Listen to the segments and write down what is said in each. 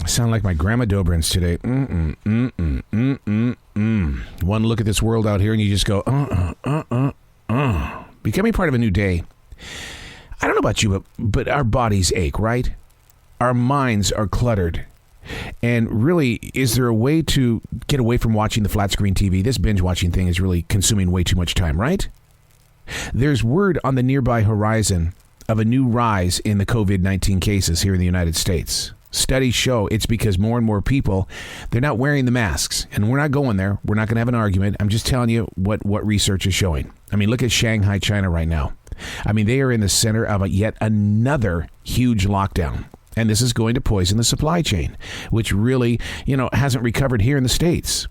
Sound like my grandma Dobrins today. One look at this world out here and you just go, Becoming part of a new day. I don't know about you, but our bodies ache, right? Our minds are cluttered. And really, is there a way to get away from watching the flat screen TV? This binge watching thing is really consuming way too much time, right? There's word on the nearby horizon of a new rise in the COVID-19 cases here in the United States. Studies show it's because more and more people, they're not wearing the masks. And we're not going there. We're not going to have an argument. I'm just telling you what research is showing. I mean, look at Shanghai, China right now. I mean, they are in the center of yet another huge lockdown. And this is going to poison the supply chain, which really, hasn't recovered here in the States.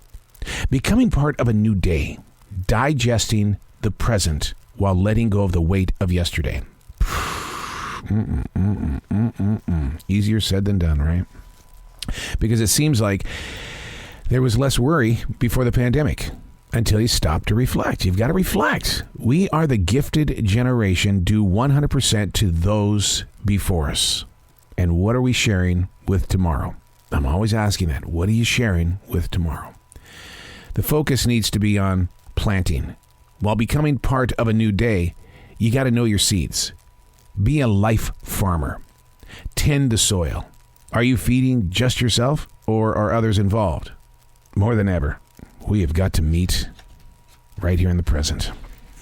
Becoming part of a new day, digesting the present while letting go of the weight of yesterday. Easier said than done, right? Because it seems like there was less worry before the pandemic until you stop to reflect. You've got to reflect. We are the gifted generation due 100% to those before us. And what are we sharing with tomorrow? I'm always asking that. What are you sharing with tomorrow? The focus needs to be on planting. While becoming part of a new day, you got to know your seeds. Be a life farmer. Tend the soil. Are you feeding just yourself or are others involved? More than ever, we have got to meet right here in the present.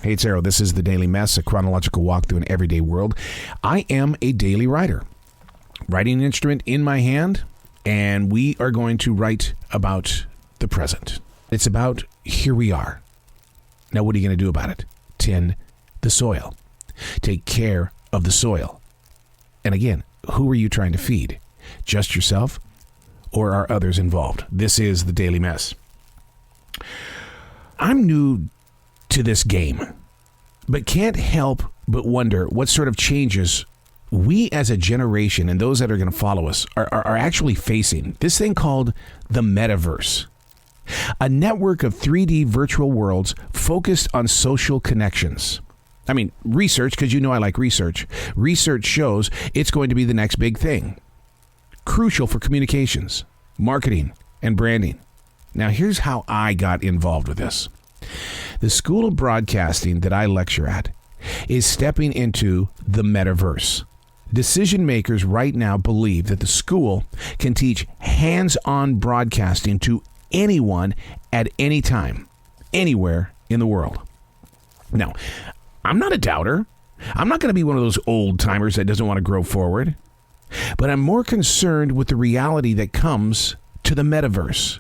Hey, it's Arrow. This is The Daily Mess, a chronological walk through an everyday world. I am a daily writer. Writing instrument in my hand, and we are going to write about the present. It's about here we are. Now, what are you going to do about it? Tend the soil. Take care of the soil. And again, who are you trying to feed? Just yourself, or are others involved? This is The Daily Mess. I'm new to this game, but can't help but wonder what sort of changes we as a generation and those that are going to follow us are actually facing. This thing called the Metaverse. A network of 3D virtual worlds focused on social connections. I mean, research, because I like research. Research shows it's going to be the next big thing. Crucial for communications, marketing, and branding. Now, here's how I got involved with this. The School of Broadcasting that I lecture at is stepping into the Metaverse. Decision makers right now believe that the school can teach hands-on broadcasting to anyone at any time, anywhere in the world. Now, I'm not a doubter. I'm not going to be one of those old timers that doesn't want to grow forward. But I'm more concerned with the reality that comes to the Metaverse,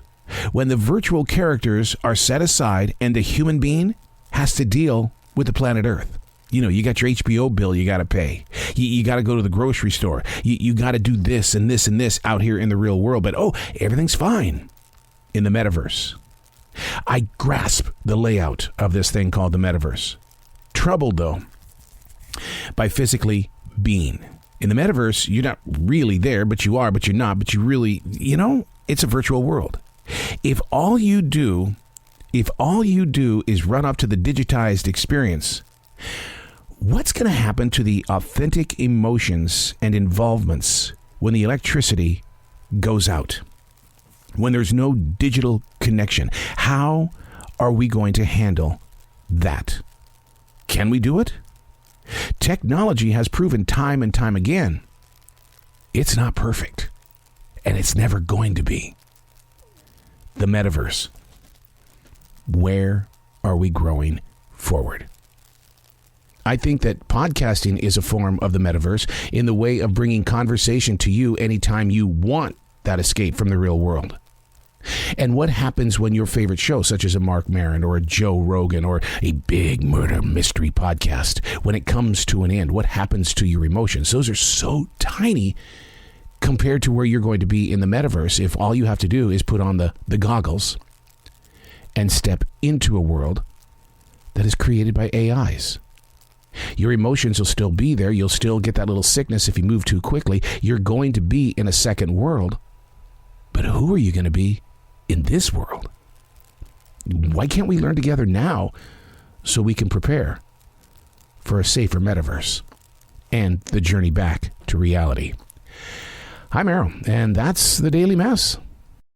when the virtual characters are set aside and the human being has to deal with the planet Earth. You got your HBO bill you got to pay. You got to go to the grocery store. You got to do this and this and this out here in the real world. But, everything's fine in the Metaverse. I grasp the layout of this thing called the Metaverse. Troubled, though, by physically being. In the Metaverse, you're not really there, but you are, but you're not. But you really, it's a virtual world. If all you do is run up to the digitized experience, what's going to happen to the authentic emotions and involvements when the electricity goes out? When there's no digital connection? How are we going to handle that? Can we do it? Technology has proven time and time again it's not perfect, and it's never going to be. The Metaverse. Where are we growing forward? I think that podcasting is a form of the Metaverse in the way of bringing conversation to you anytime you want that escape from the real world. And what happens when your favorite show, such as a Mark Maron or a Joe Rogan or a big murder mystery podcast, when it comes to an end, what happens to your emotions? Those are so tiny compared to where you're going to be in the Metaverse if all you have to do is put on the goggles and step into a world that is created by AIs. Your emotions will still be there. You'll still get that little sickness if you move too quickly. You're going to be in a second world. But who are you going to be in this world? Why can't we learn together now so we can prepare for a safer Metaverse and the journey back to reality? I'm Arrow, and that's the Daily Mess.